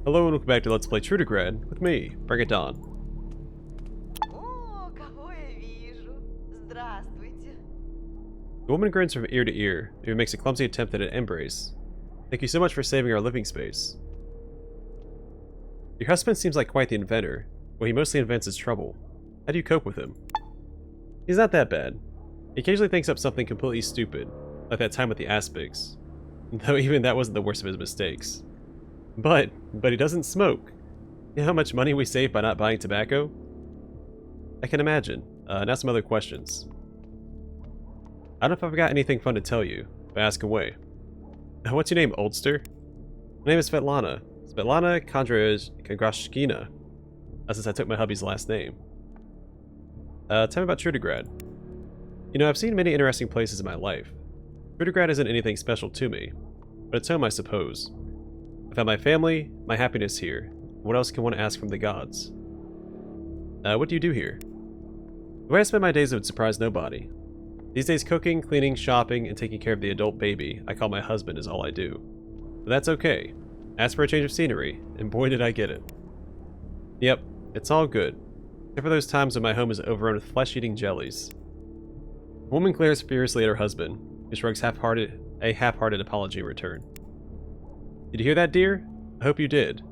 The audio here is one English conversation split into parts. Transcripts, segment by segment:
Hello and welcome back to Let's Play Trudograd with me, BringItDon. О, кого я вижу? Здравствуйте. The woman grins from ear to ear, and makes a clumsy attempt at an embrace. Thank you so much for saving our living space. Your husband seems like quite the inventor. Well, he mostly invents his trouble. How do you cope with him? He's not that bad. He occasionally thinks up something completely stupid, like that time with the aspics. Though even that wasn't the worst of his mistakes. But he doesn't smoke. You know how much money we save by not buying tobacco? I can imagine. Now some other questions. I don't know if I've got anything fun to tell you, but ask away. What's your name, oldster? My name is Svetlana. Svetlana Kondrashkina. Since I took my hubby's last name. Tell me about Trudograd. You know, I've seen many interesting places in my life. Trudograd isn't anything special to me, but it's home, I suppose. I found my family, my happiness here. What else can one ask from the gods? What do you do here? The way I spend my days would surprise nobody. These days cooking, cleaning, shopping, and taking care of the adult baby I call my husband is all I do. But that's okay. Ask for a change of scenery, and boy did I get it. Yep, it's all good. Except for those times when my home is overrun with flesh-eating jellies. The woman glares furiously at her husband, who shrugs a half-hearted apology in return. Did you hear that, dear? I hope you did.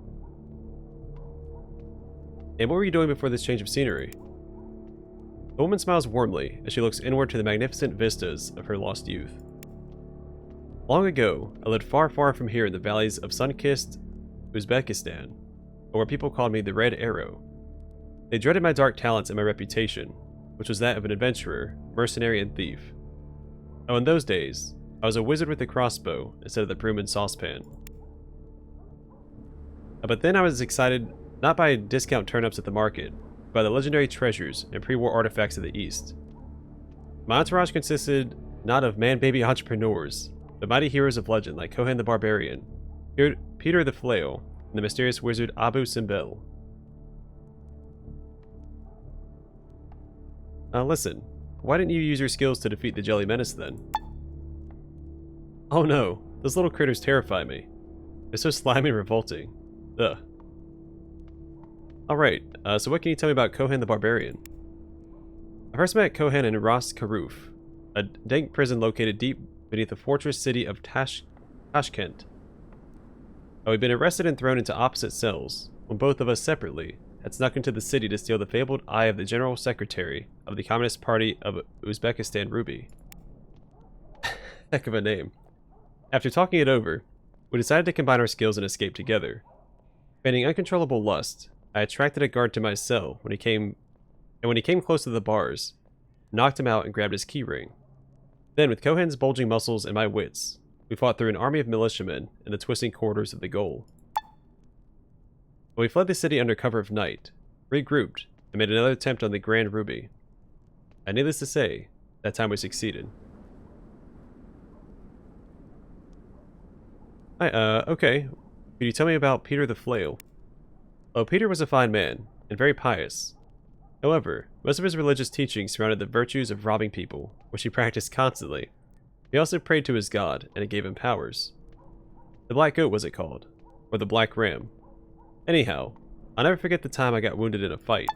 And what were you doing before this change of scenery? The woman smiles warmly as she looks inward to the magnificent vistas of her lost youth. Long ago, I lived far, far from here in the valleys of sun-kissed Uzbekistan, where people called me the Red Arrow. They dreaded my dark talents and my reputation, which was that of an adventurer, mercenary, and thief. Oh, in those days, I was a wizard with a crossbow instead of the broom and saucepan. But then I was excited not by discount turnips at the market, but by the legendary treasures and pre-war artifacts of the East. My entourage consisted not of man-baby entrepreneurs, but mighty heroes of legend like Kohan the Barbarian, Peter the Flail, and the mysterious wizard Abu Simbel. Listen, why didn't you use your skills to defeat the Jelly Menace then? Oh no, those little critters terrify me. They're so slimy and revolting. Ugh. Alright, so what can you tell me about Kohan the Barbarian? I first met Kohan in Ras Karuf, a dank prison located deep beneath the fortress city of Tashkent. We'd been arrested and thrown into opposite cells, when both of us separately had snuck into the city to steal the fabled eye of the General Secretary of the Communist Party of Uzbekistan, Ruby. Heck of a name. After talking it over, we decided to combine our skills and escape together. Feigning uncontrollable lust, I attracted a guard to my cell when he came close to the bars, knocked him out and grabbed his keyring. Then, with Kohan's bulging muscles and my wits, we fought through an army of militiamen in the twisting corridors of the goal. When we fled the city under cover of night, regrouped, and made another attempt on the Grand Ruby. And needless to say, that time we succeeded. Okay. Could you tell me about Peter the Flail? Oh, Peter was a fine man, and very pious. However, most of his religious teachings surrounded the virtues of robbing people, which he practiced constantly. He also prayed to his god, and it gave him powers. The Black Goat was it called, or the Black Ram. Anyhow, I'll never forget the time I got wounded in a fight.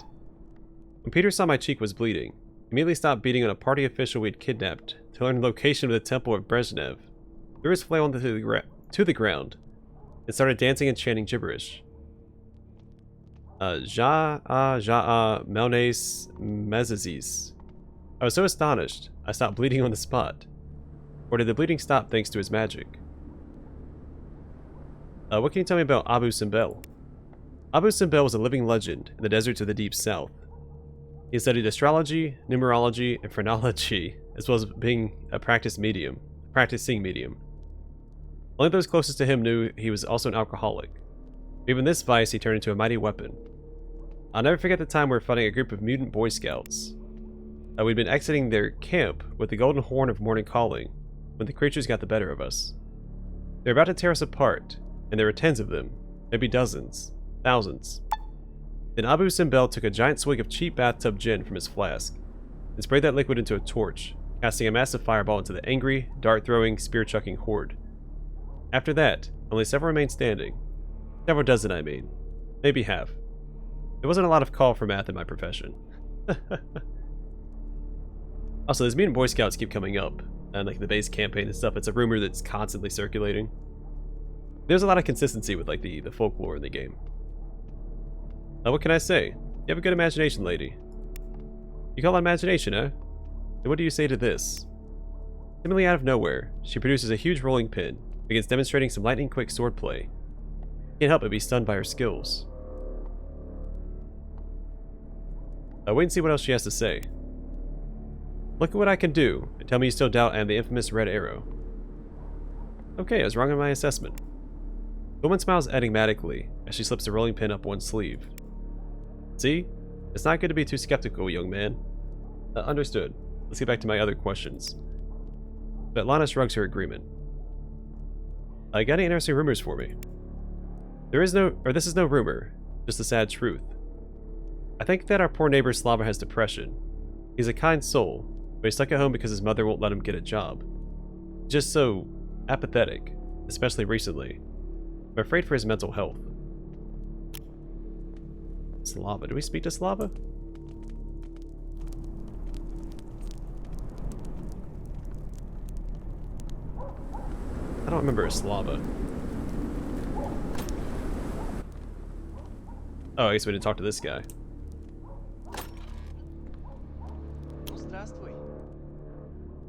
When Peter saw my cheek was bleeding, he immediately stopped beating on a party official we'd kidnapped to learn the location of the temple of Brezhnev, threw his flail to the ground, and started dancing and chanting gibberish. Ja'a Melnes Mezazis. I was so astonished, I stopped bleeding on the spot. Or did the bleeding stop thanks to his magic? What can you tell me about Abu Simbel? Abu Simbel was a living legend in the deserts of the Deep South. He studied astrology, numerology, and phrenology, as well as being a practicing medium. Only those closest to him knew he was also an alcoholic. Even this vice he turned into a mighty weapon. I'll never forget the time we were fighting a group of mutant Boy Scouts. We'd been exiting their camp with the golden horn of morning calling, when the creatures got the better of us. They were about to tear us apart, and there were tens of them, maybe dozens, thousands. Then Abu Simbel took a giant swig of cheap bathtub gin from his flask, and sprayed that liquid into a torch, casting a massive fireball into the angry, dart-throwing, spear-chucking horde. After that, only several remained standing. Several dozen, I mean. Maybe half. There wasn't a lot of call for math in my profession. Also, these mutant Boy Scouts keep coming up. And like the base campaign and stuff, it's a rumor that's constantly circulating. There's a lot of consistency with like the folklore in the game. What can I say? You have a good imagination, lady. You call it imagination, huh? Then what do you say to this? Seemingly out of nowhere, she produces a huge rolling pin, begins demonstrating some lightning-quick swordplay. Can't help but be stunned by her skills. Wait and see what else she has to say. Look at what I can do, and tell me you still doubt I am the infamous Red Arrow. Okay, I was wrong in my assessment. The woman smiles enigmatically as she slips the rolling pin up one sleeve. See? It's not good to be too skeptical, young man. Understood. Let's get back to my other questions. Svetlana shrugs her agreement. I got any interesting rumors for me? This is no rumor, just the sad truth. I think that our poor neighbor Slava has depression. He's a kind soul, but he's stuck at home because his mother won't let him get a job. Just so apathetic, especially recently. I'm afraid for his mental health. Slava. Do we speak to Slava? I don't remember a Slava. Oh, I guess we didn't talk to this guy.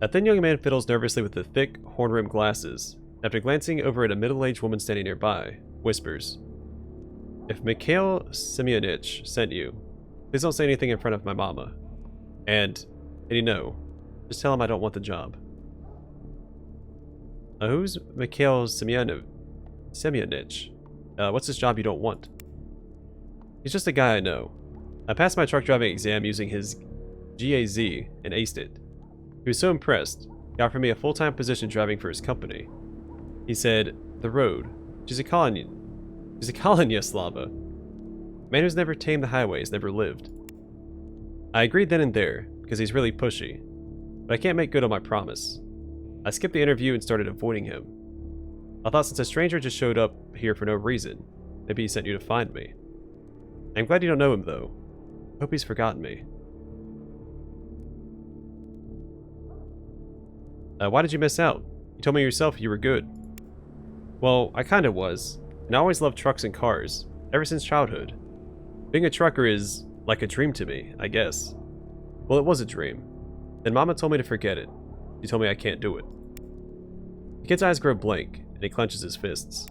A thin young man fiddles nervously with the thick, horn-rimmed glasses. After glancing over at a middle-aged woman standing nearby, whispers, "If Mikhail Semyonich sent you, please don't say anything in front of my mama. And you know, just tell him I don't want the job." Who's Mikhail Semyonich? What's his job you don't want? He's just a guy I know. I passed my truck driving exam using his GAZ and aced it. He was so impressed, he offered me a full-time position driving for his company. He said, "The road. She's a colony, Slava. Man who's never tamed the highways, never lived." I agreed then and there, because he's really pushy. But I can't make good on my promise. I skipped the interview and started avoiding him. I thought since a stranger just showed up here for no reason, maybe he sent you to find me. I'm glad you don't know him, though. Hope he's forgotten me. Why did you miss out? You told me yourself you were good. Well, I kinda was, and I always loved trucks and cars, ever since childhood. Being a trucker is like a dream to me, I guess. Well, it was a dream. Then Mama told me to forget it. She told me I can't do it. The kid's eyes grow blank, and he clenches his fists.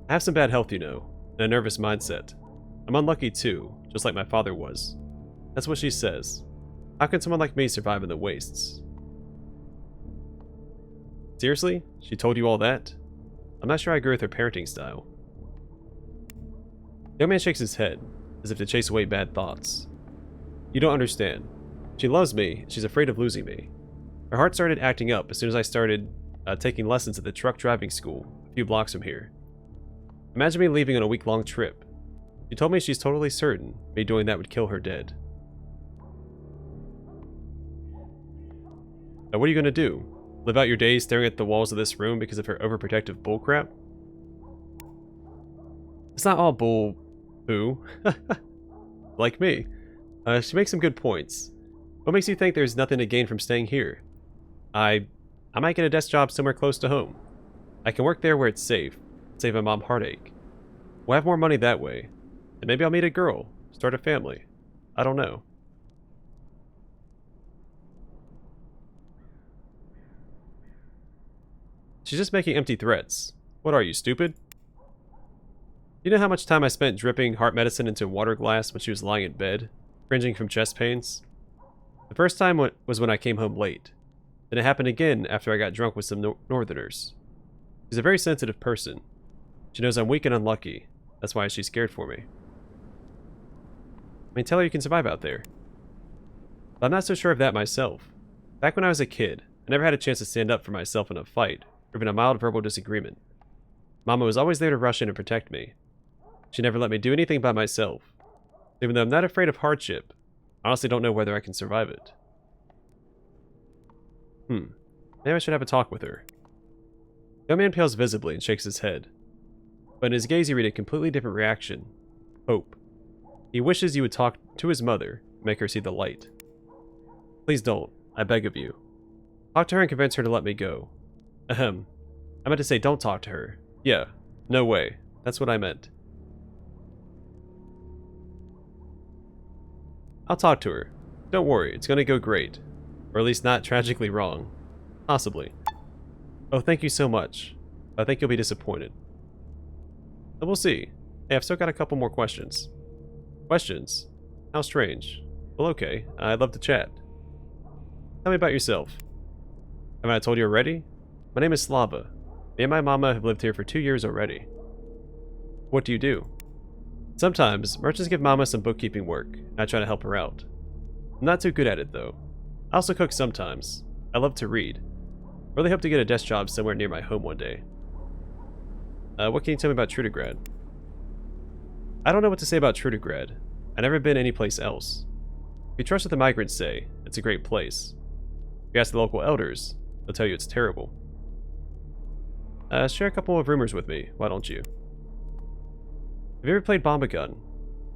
I have some bad health, you know, and a nervous mindset. I'm unlucky too, just like my father was. That's what she says. How can someone like me survive in the wastes? Seriously? She told you all that? I'm not sure I agree with her parenting style. The young man shakes his head, as if to chase away bad thoughts. You don't understand. She loves me, and she's afraid of losing me. Her heart started acting up as soon as I started taking lessons at the truck driving school, a few blocks from here. Imagine me leaving on a week-long trip. She told me she's totally certain me doing that would kill her dead. Now what are you gonna do? Live out your days staring at the walls of this room because of her overprotective bullcrap? It's not all bull... poo. Like me. She makes some good points. What makes you think there's nothing to gain from staying here? I might get a desk job somewhere close to home. I can work there where it's safe, save my mom heartache. We'll have more money that way. And maybe I'll meet a girl, start a family. I don't know. She's just making empty threats. What are you, stupid? You know how much time I spent dripping heart medicine into water glass when she was lying in bed, cringing from chest pains? The first time was when I came home late. Then it happened again after I got drunk with some northerners. She's a very sensitive person. She knows I'm weak and unlucky. That's why she's scared for me. I mean, tell her you can survive out there. But I'm not so sure of that myself. Back when I was a kid, I never had a chance to stand up for myself in a fight, or even a mild verbal disagreement. Mama was always there to rush in and protect me. She never let me do anything by myself. Even though I'm not afraid of hardship, I honestly don't know whether I can survive it. Maybe I should have a talk with her. The young man pales visibly and shakes his head. but in his gaze you read a completely different reaction. Hope. He wishes you would talk to his mother, make her see the light. Please don't, I beg of you. Talk to her and convince her to let me go. Ahem. I meant to say don't talk to her. Yeah, no way. That's what I meant. I'll talk to her. Don't worry, it's gonna go great. Or at least not tragically wrong. Possibly. Oh, thank you so much. I think you'll be disappointed. But we'll see. Hey, I've still got a couple more questions. Questions? How strange. Well, okay. I'd love to chat. Tell me about yourself. Haven't I told you already? My name is Slava. Me and my mama have lived here for 2 years already. What do you do? Sometimes, merchants give mama some bookkeeping work, and I try to help her out. I'm not too good at it, though. I also cook sometimes. I love to read. Really hope to get a desk job somewhere near my home one day. What can you tell me about Trudograd? I don't know what to say about Trudograd. I've never been anyplace else. If you trust what the migrants say, it's a great place. If you ask the local elders, they'll tell you it's terrible. Share a couple of rumors with me, why don't you? Have you ever played Bomb a Gun?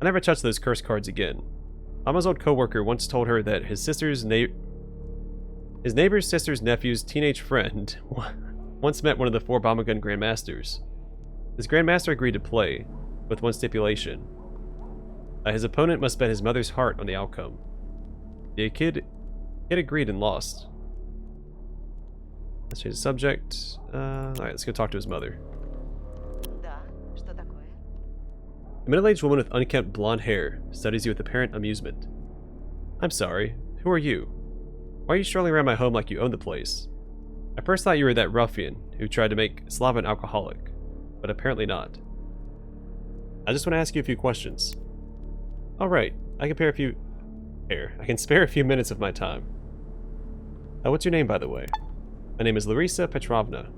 I never touched those curse cards again. Mama's old coworker once told her that his neighbor's sister's nephew's teenage friend once met one of the 4 Bomb a Gun grandmasters. His grandmaster agreed to play, with one stipulation. His opponent must bet his mother's heart on the outcome. The kid agreed and lost. Let's change the subject. Alright, let's go talk to his mother. Да, что такое? A middle-aged woman with unkempt blonde hair studies you with apparent amusement. I'm sorry, who are you? Why are you strolling around my home like you own the place? I first thought you were that ruffian who tried to make Slava an alcoholic, but apparently not. I just want to ask you a few questions. Alright, I can spare a few minutes of my time. What's your name, by the way? My name is Larissa Petrovna.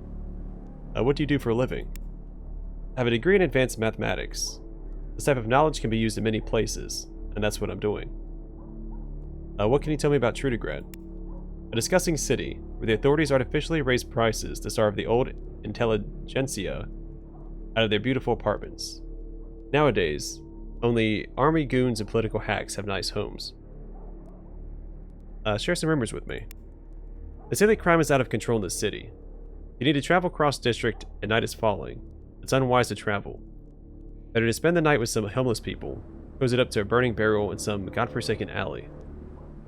What do you do for a living? I have a degree in advanced mathematics. This type of knowledge can be used in many places, and that's what I'm doing. What can you tell me about Trudograd? A disgusting city, where the authorities artificially raise prices to starve the old intelligentsia out of their beautiful apartments. Nowadays, only army goons and political hacks have nice homes. Share some rumors with me. They say that crime is out of control in the city. You need to travel cross-district and night is falling. It's unwise to travel. Better to spend the night with some homeless people, close it up to a burning barrel in some godforsaken alley.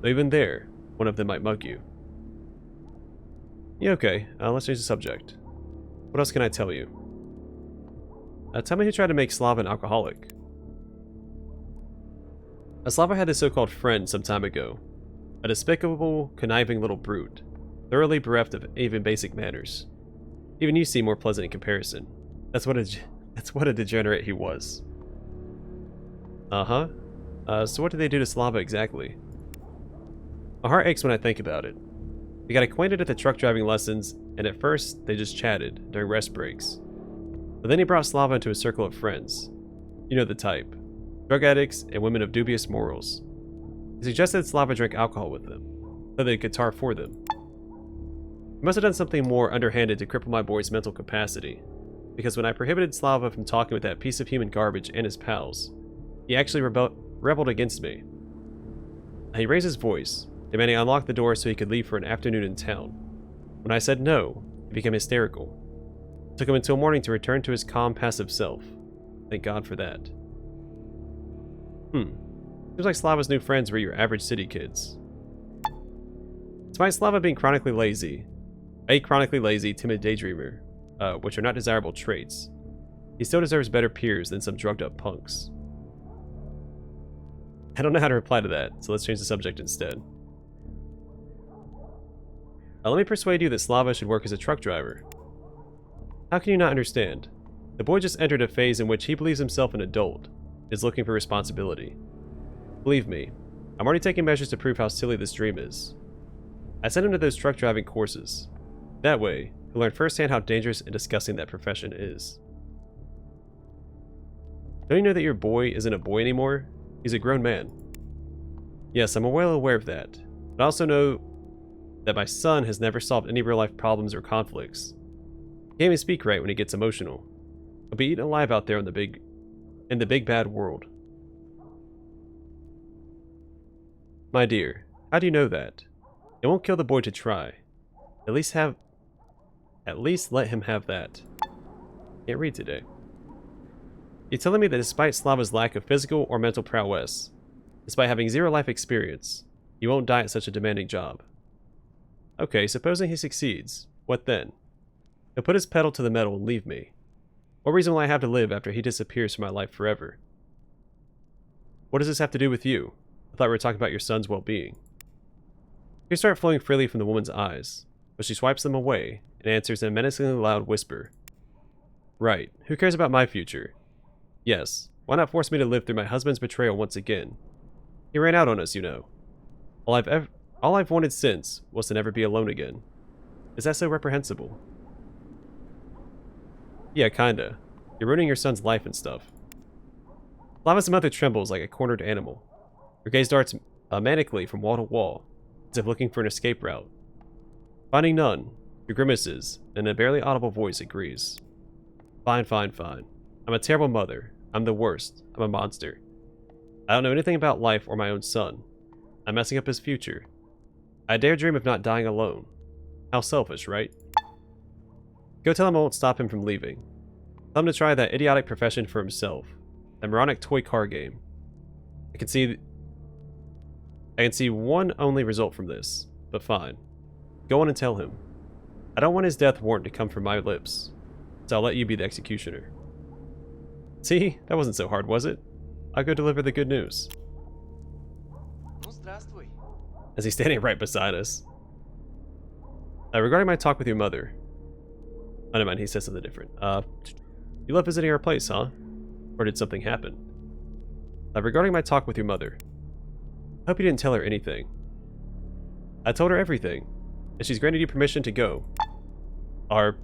Though even there, one of them might mug you. Yeah, okay. Let's change the subject. What else can I tell you? Tell me who tried to make Slava an alcoholic. Slava had this so-called friend some time ago. A despicable, conniving little brute, thoroughly bereft of even basic manners. Even you seem more pleasant in comparison. That's what a degenerate he was. Uh-huh. So what did they do to Slava exactly? My heart aches when I think about it. They got acquainted at the truck driving lessons, and at first, they just chatted during rest breaks. But then he brought Slava into a circle of friends. You know the type. Drug addicts and women of dubious morals. He suggested that Slava drink alcohol with them, so they could tar for them. He must have done something more underhanded to cripple my boy's mental capacity, because when I prohibited Slava from talking with that piece of human garbage and his pals, he actually rebelled against me. He raised his voice, demanding I unlock the door so he could leave for an afternoon in town. When I said no, he became hysterical. It took him until morning to return to his calm, passive self. Thank God for that. Seems like Slava's new friends were your average city kids. Despite Slava being chronically lazy, timid daydreamer, which are not desirable traits, he still deserves better peers than some drugged up punks. I don't know how to reply to that, so let's change the subject instead. Let me persuade you that Slava should work as a truck driver. How can you not understand? The boy just entered a phase in which he believes himself an adult, is looking for responsibility. Believe me, I'm already taking measures to prove how silly this dream is. I sent him to those truck driving courses. That way, he'll learn firsthand how dangerous and disgusting that profession is. Don't you know that your boy isn't a boy anymore? He's a grown man. Yes, I'm well aware of that, but I also know that my son has never solved any real-life problems or conflicts. He can't even speak right when he gets emotional. He'll be eaten alive out there in the big bad world. My dear, how do you know that? It won't kill the boy to try. At least let him have that. Can't read today. You're telling me that despite Slava's lack of physical or mental prowess, despite having 0 life experience, he won't die at such a demanding job. Okay, supposing he succeeds, what then? He'll put his pedal to the metal and leave me. What reason will I have to live after he disappears from my life forever? What does this have to do with you? I thought we were talking about your son's well-being. Tears start flowing freely from the woman's eyes, but she swipes them away and answers in a menacingly loud whisper. Right, who cares about my future? Yes, why not force me to live through my husband's betrayal once again? He ran out on us, you know. All I've wanted since was to never be alone again. Is that so reprehensible? Yeah, kinda. You're ruining your son's life and stuff. Slava's mother trembles like a cornered animal. Her gaze darts manically from wall to wall, as if looking for an escape route. Finding none, she grimaces, and in a barely audible voice agrees. Fine, fine, fine. I'm a terrible mother. I'm the worst. I'm a monster. I don't know anything about life or my own son. I'm messing up his future. I dare dream of not dying alone. How selfish, right? Go tell him I won't stop him from leaving. Tell him to try that idiotic profession for himself. That moronic toy car game. I can see one only result from this, but fine. Go on and tell him. I don't want his death warrant to come from my lips, so I'll let you be the executioner. See? That wasn't so hard, was it? I'll go deliver the good news. As he's standing right beside us. Regarding my talk with your mother. Oh, never mind, he says something different. You love visiting our place, huh? Or did something happen? Regarding my talk with your mother. I hope you didn't tell her anything. I told her everything, and she's granted you permission to go. Are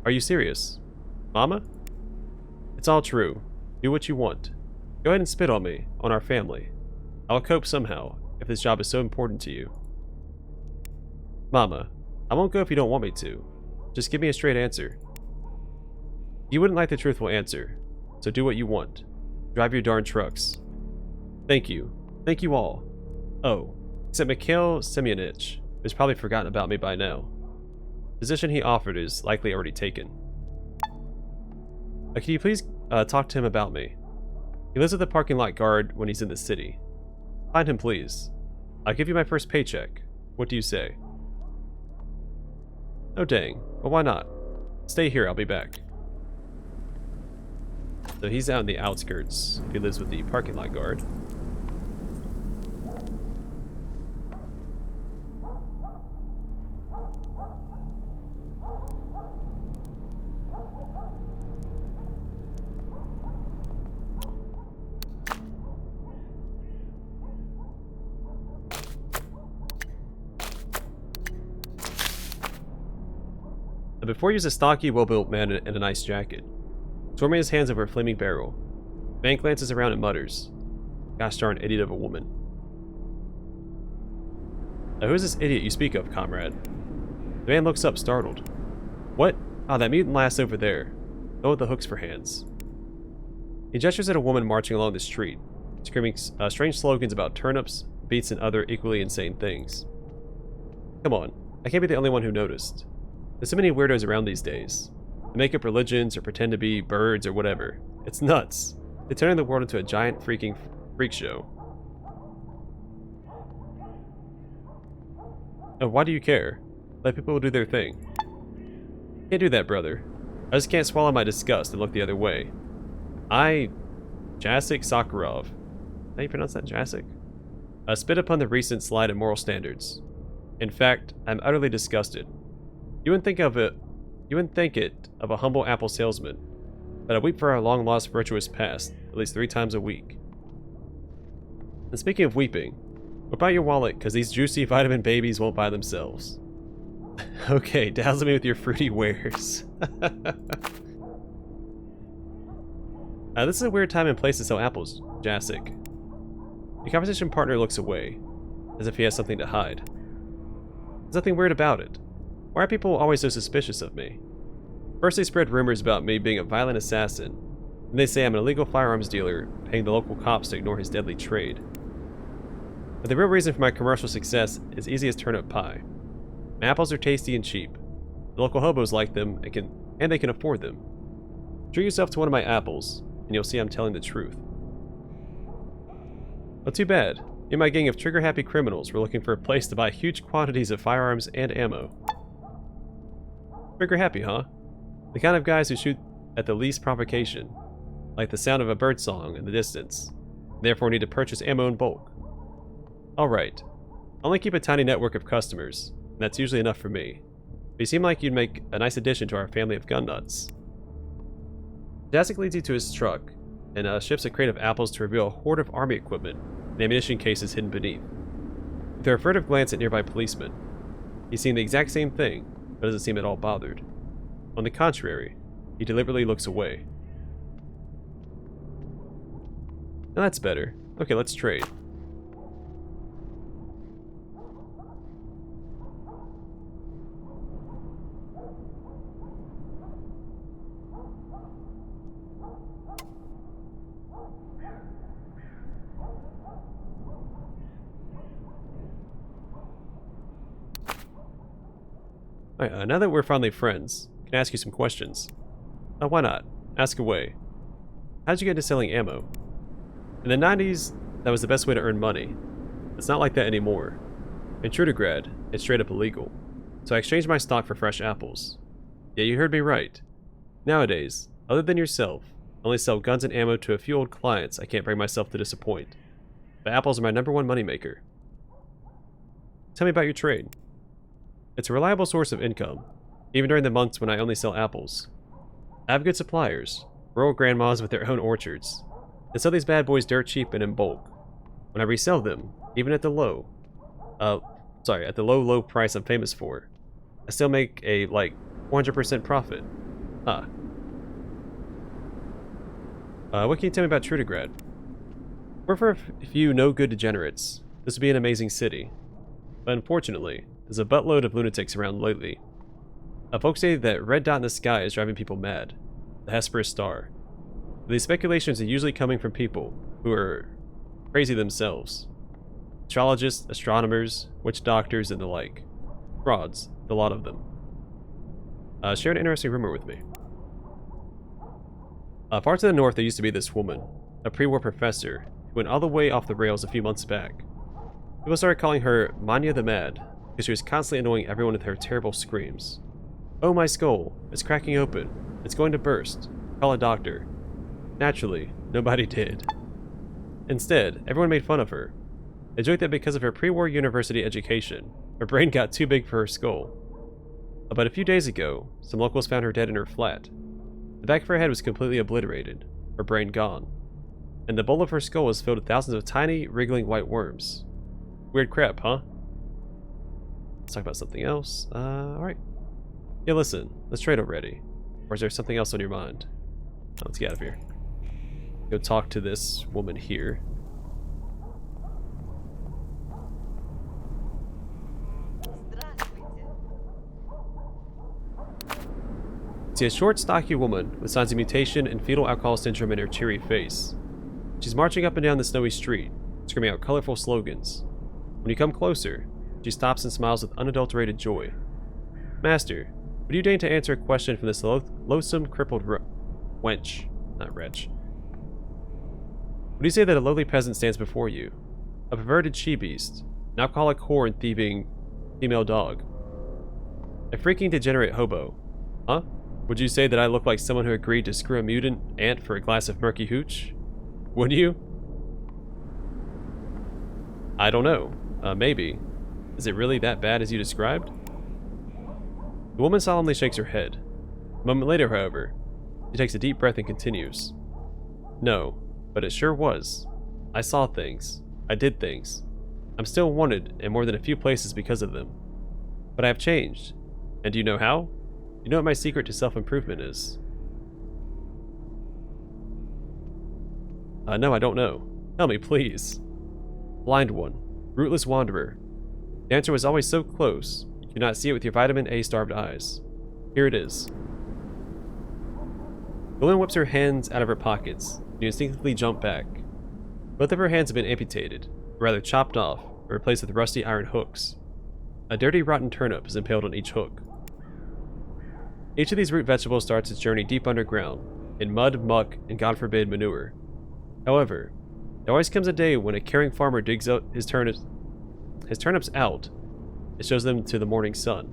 you serious? Mama? It's all true. Do what you want. Go ahead and spit on me, on our family. I'll cope somehow, if this job is so important to you. Mama, I won't go if you don't want me to. Just give me a straight answer. You wouldn't like the truthful answer, so do what you want. Drive your darn trucks. Thank you. Thank you all. Oh, except Mikhail Semyonich, who's probably forgotten about me by now. The position he offered is likely already taken. Can you please talk to him about me? He lives with the parking lot guard when he's in the city. Find him, please. I'll give you my first paycheck. What do you say? Oh dang, well why not? Stay here, I'll be back. So he's out in the outskirts. He lives with the parking lot guard. Before he was a stocky, well-built man in a nice jacket. Swarming his hands over a flaming barrel, the man glances around and mutters, "Gosh darn idiot of a woman." Now, who is this idiot you speak of, comrade? The man looks up, startled. What? Ah, that mutant lass over there. Oh, with the hooks for hands. He gestures at a woman marching along the street, screaming strange slogans about turnips, beets, and other equally insane things. Come on, I can't be the only one who noticed. There's so many weirdos around these days. They make up religions or pretend to be birds or whatever. It's nuts. They're turning the world into a giant freaking freak show. Oh, why do you care? Let people do their thing. Can't do that, brother. I just can't swallow my disgust and look the other way. Jacek Sakharov. How do you pronounce that, Jacek? Spit upon the recent slide in moral standards. In fact, I'm utterly disgusted. You wouldn't think it of a humble apple salesman, but I weep for our long-lost virtuous past, at least 3 times a week. And speaking of weeping, what about your wallet, because these juicy vitamin babies won't buy themselves? Okay, dazzle me with your fruity wares. This is a weird time and place to sell apples, Jacek. Your conversation partner looks away, as if he has something to hide. There's nothing weird about it. Why are people always so suspicious of me? First they spread rumors about me being a violent assassin, and they say I'm an illegal firearms dealer paying the local cops to ignore his deadly trade. But the real reason for my commercial success is easy as turnip pie. My apples are tasty and cheap. The local hobos like them and they can afford them. Treat yourself to one of my apples, and you'll see I'm telling the truth. But too bad. Me and my gang of trigger-happy criminals were looking for a place to buy huge quantities of firearms and ammo. Trigger-happy, huh? The kind of guys who shoot at the least provocation, like the sound of a birdsong in the distance, and therefore need to purchase ammo in bulk. Alright, I only keep a tiny network of customers, and that's usually enough for me. But you seem like you'd make a nice addition to our family of gun nuts. Jacek leads you to his truck, and ships a crate of apples to reveal a horde of army equipment and ammunition cases hidden beneath. With a furtive glance at nearby policemen, he's seen the exact same thing, but doesn't seem at all bothered. On the contrary, he deliberately looks away. Now that's better. Okay, let's trade. Alright, now that we're finally friends, can I ask you some questions? Why not? Ask away. How'd you get into selling ammo? In the 90s, that was the best way to earn money. It's not like that anymore. In Trudograd, it's straight up illegal. So I exchanged my stock for fresh apples. Yeah, you heard me right. Nowadays, other than yourself, I only sell guns and ammo to a few old clients I can't bring myself to disappoint. But apples are my #1 moneymaker. Tell me about your trade. It's a reliable source of income, even during the months when I only sell apples. I have good suppliers, rural grandmas with their own orchards. They sell these bad boys dirt cheap and in bulk. When I resell them, even at the low price I'm famous for, I still make a, 100% profit. What can you tell me about Trudograd? We're for a few no-good degenerates. This would be an amazing city. But unfortunately, there's a buttload of lunatics around lately. Folks say that red dot in the sky is driving people mad. The Hesperus star. But these speculations are usually coming from people who are crazy themselves. Astrologists, astronomers, witch doctors, and the like. Frauds, the lot of them. Share an interesting rumor with me. Far to the north there used to be this woman, a pre-war professor, who went all the way off the rails a few months back. People started calling her Manya the Mad, because she was constantly annoying everyone with her terrible screams. Oh, my skull, it's cracking open, it's going to burst, call a doctor. Naturally, nobody did. Instead, everyone made fun of her. They joked that because of her pre-war university education, her brain got too big for her skull. But a few days ago, some locals found her dead in her flat. The back of her head was completely obliterated, her brain gone, and the bowl of her skull was filled with thousands of tiny, wriggling white worms. Weird crap, huh? Let's talk about something else. Alright. Yeah, listen, let's trade already. Or is there something else on your mind? Let's get out of here. Go talk to this woman here. See a short, stocky woman with signs of mutation and fetal alcohol syndrome in her cheery face. She's marching up and down the snowy street, screaming out colorful slogans. When you come closer, she stops and smiles with unadulterated joy. Master, would you deign to answer a question from this loathsome, crippled wench? Not wretch. Would you say that a lowly peasant stands before you? A perverted she-beast, an alcoholic whore and thieving female dog? A freaking degenerate hobo? Huh? Would you say that I look like someone who agreed to screw a mutant ant for a glass of murky hooch? Would you? I don't know. Maybe. Is it really that bad as you described? The woman solemnly shakes her head. A moment later, however, she takes a deep breath and continues. No, but it sure was. I saw things. I did things. I'm still wanted in more than a few places because of them. But I have changed. And do you know how? You know what my secret to self-improvement is? No, I don't know. Tell me, please. Blind one. Rootless wanderer. The answer was always so close, you could not see it with your vitamin A-starved eyes. Here it is. The woman whips her hands out of her pockets, and you instinctively jump back. Both of her hands have been amputated, or rather chopped off, and replaced with rusty iron hooks. A dirty, rotten turnip is impaled on each hook. Each of these root vegetables starts its journey deep underground, in mud, muck, and God forbid, manure. However, there always comes a day when a caring farmer digs out his turnips out and shows them to the morning sun.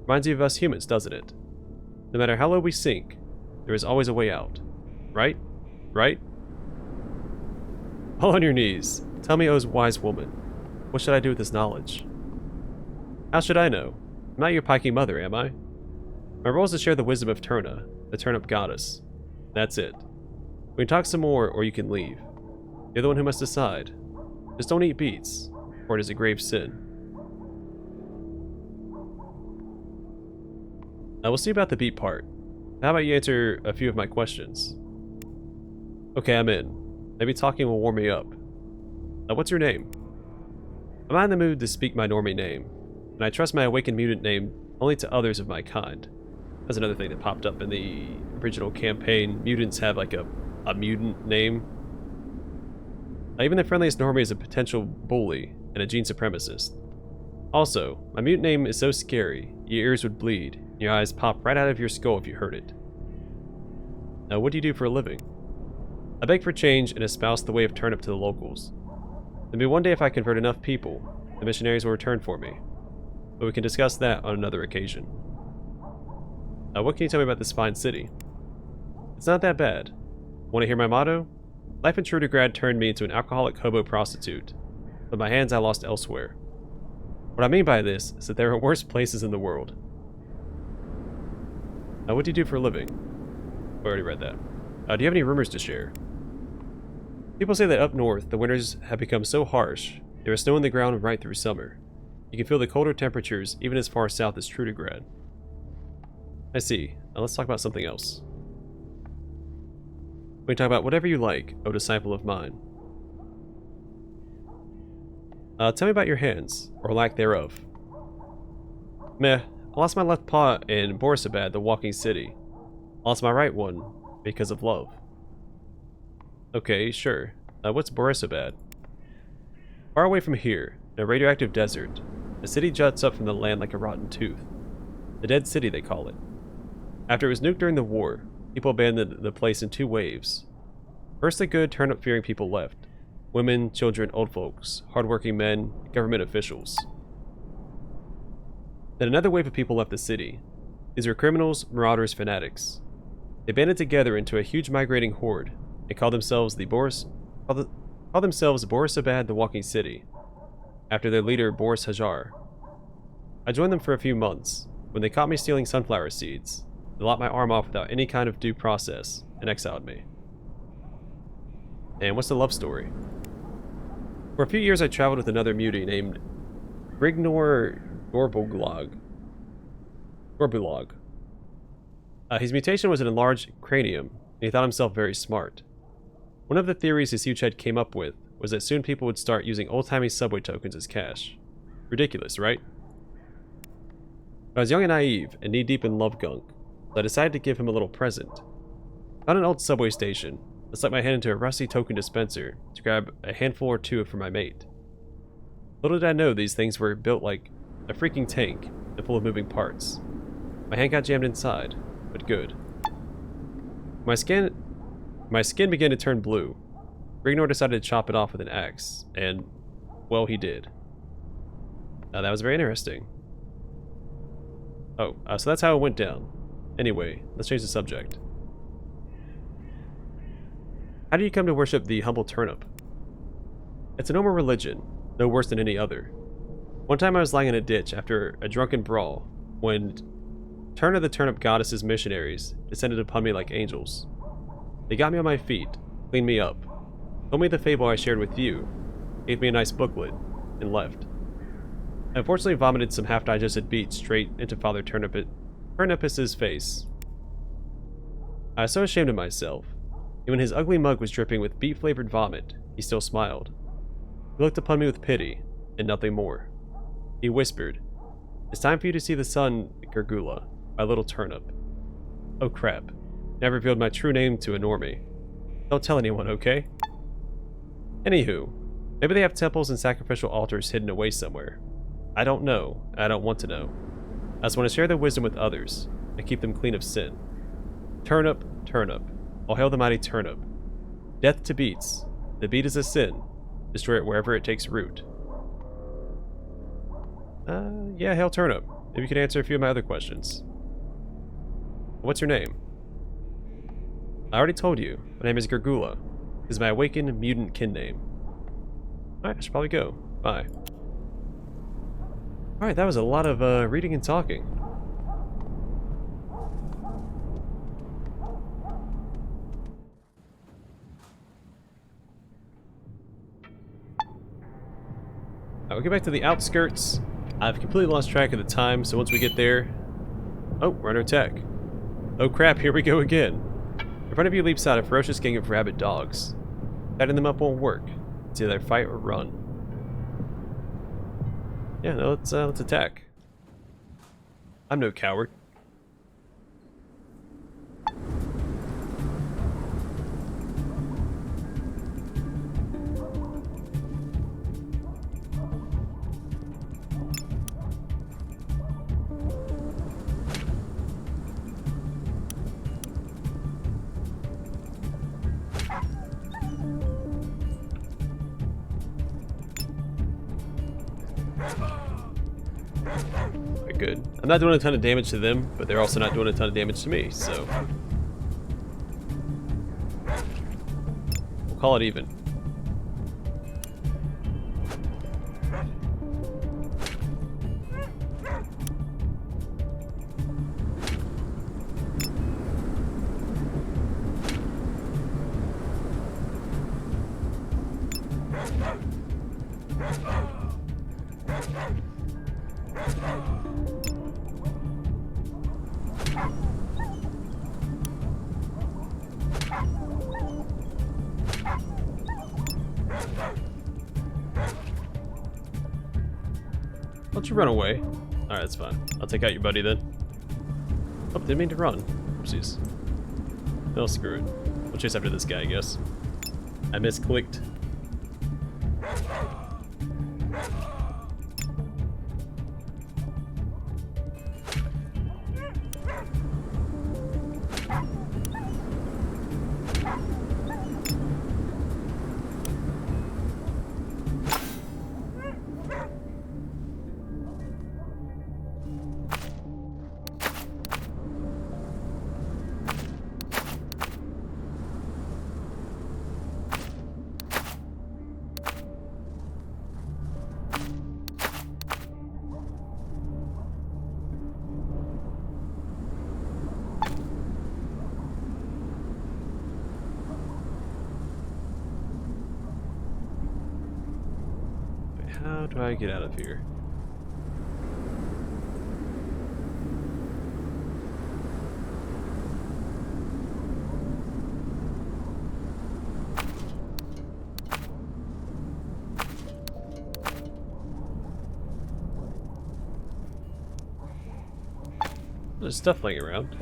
Reminds you of us humans, doesn't it? No matter how low we sink, there is always a way out. Right? Right? Fall on your knees. Tell me, O wise woman, what should I do with this knowledge? How should I know? I'm not your piking mother, am I? My role is to share the wisdom of Turna, the turnip goddess. That's it. We can talk some more, or you can leave. You're the one who must decide. Just don't eat beets, or it is a grave sin. We'll see about the beet part. How about you answer a few of my questions? Okay, I'm in. Maybe talking will warm me up. What's your name? I'm not in the mood to speak my normie name, and I trust my awakened mutant name only to others of my kind. That's another thing that popped up in the original campaign. Mutants have like a mutant name. Even the friendliest normie is a potential bully and a gene supremacist. Also, my mutant name is so scary, your ears would bleed, and your eyes pop right out of your skull if you heard it. Now, what do you do for a living? I beg for change and espouse the way of turnip to the locals. Maybe one day if I convert enough people, the missionaries will return for me. But we can discuss that on another occasion. What can you tell me about this fine city? It's not that bad. Want to hear my motto? Life in Trudograd turned me into an alcoholic hobo prostitute, but my hands I lost elsewhere. What I mean by this is that there are worse places in the world. What do you do for a living? I already read that. Do you have any rumors to share? People say that up north, the winters have become so harsh, there is snow on the ground right through summer. You can feel the colder temperatures even as far south as Trudograd. I see. Now let's talk about something else. We can talk about whatever you like, O disciple of mine. Tell me about your hands, or lack thereof. Meh, I lost my left paw in Borisabad, the walking city. I lost my right one, because of love. Okay, sure. What's Borisabad? Far away from here, in a radioactive desert, the city juts up from the land like a rotten tooth. The Dead City, they call it. After it was nuked during the war, people abandoned the place in two waves. First, the good turnip-fearing people left. Women, children, old folks, hardworking men, government officials. Then another wave of people left the city. These were criminals, marauders, fanatics. They banded together into a huge migrating horde and called themselves Borisabad, the Walking City, after their leader Boris Hajar. I joined them for a few months. When they caught me stealing sunflower seeds, they lopped my arm off without any kind of due process and exiled me. And what's the love story? For a few years I traveled with another mutie named Gorbulog. His mutation was an enlarged cranium, and he thought himself very smart. One of the theories his huge head came up with was that soon people would start using old-timey subway tokens as cash. Ridiculous, right? I was young and naive, and knee-deep in love gunk, so I decided to give him a little present. Found an old subway station, I stuck my hand into a rusty token dispenser to grab a handful or two for my mate. Little did I know these things were built like a freaking tank and full of moving parts. My hand got jammed inside, but good. My skin began to turn blue. Brignor decided to chop it off with an axe, and, well, he did. That was very interesting. Oh, so that's how it went down. Anyway, let's change the subject. How do you come to worship the humble turnip? It's a normal religion, no worse than any other. One time I was lying in a ditch after a drunken brawl, when Turna the turnip goddess's missionaries descended upon me like angels. They got me on my feet, cleaned me up, told me the fable I shared with you, gave me a nice booklet, and left. I unfortunately vomited some half-digested beets straight into Father Turnipus's face. I was so ashamed of myself. And when his ugly mug was dripping with beet-flavored vomit, he still smiled. He looked upon me with pity, and nothing more. He whispered, "It's time for you to see the sun, Gergula, my little turnip." Oh crap. Never revealed my true name to a normie. Don't tell anyone, okay? Anywho, maybe they have temples and sacrificial altars hidden away somewhere. I don't know. I don't want to know. I just want to share their wisdom with others and keep them clean of sin. Turnip, turnip. All hail the mighty turnip. Death to beets. The beet is a sin. Destroy it wherever it takes root. Yeah, hail turnip. Maybe you could answer a few of my other questions. What's your name? I already told you. My name is Gergula. This is my awakened mutant kin name. Alright, I should probably go. Bye. Alright, that was a lot of reading and talking. Alright, we'll get back to the outskirts. I've completely lost track of the time, so once we get there... Oh, we're under attack. Oh crap, here we go again. In front of you leaps out a ferocious gang of rabid dogs. Fighting them up won't work. It's either fight or run. Yeah, no, let's attack. I'm no coward. Good. I'm not doing a ton of damage to them, but they're also not doing a ton of damage to me, so... We'll call it even. Don't you run away. Alright, that's fine. I'll take out your buddy then. Oh, didn't mean to run. Oopsies. No, screw it. We'll chase after this guy, I guess. I misclicked. How do I get out of here? There's stuff laying around.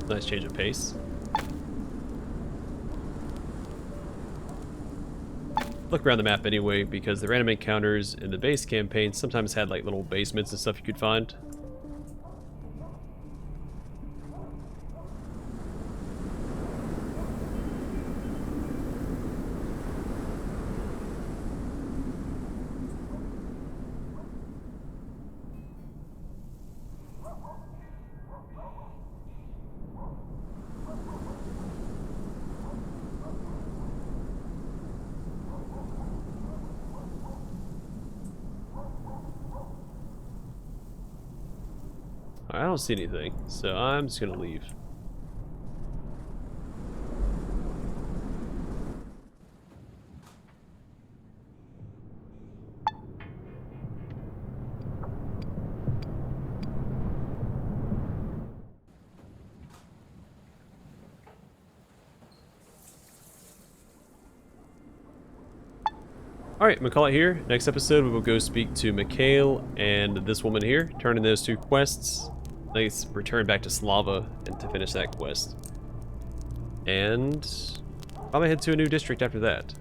Nice change of pace. Look around the map anyway, because the random encounters in the base campaign sometimes had like little basements and stuff you could find. I don't see anything, so I'm just gonna leave. Alright, I'm gonna call it here. Next episode we will go speak to Mikhail and this woman here, turn in those two quests. Let's return back to Slava and to finish that quest. And probably head to a new district after that.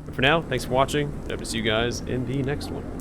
But for now, thanks for watching. I hope to see you guys in the next one.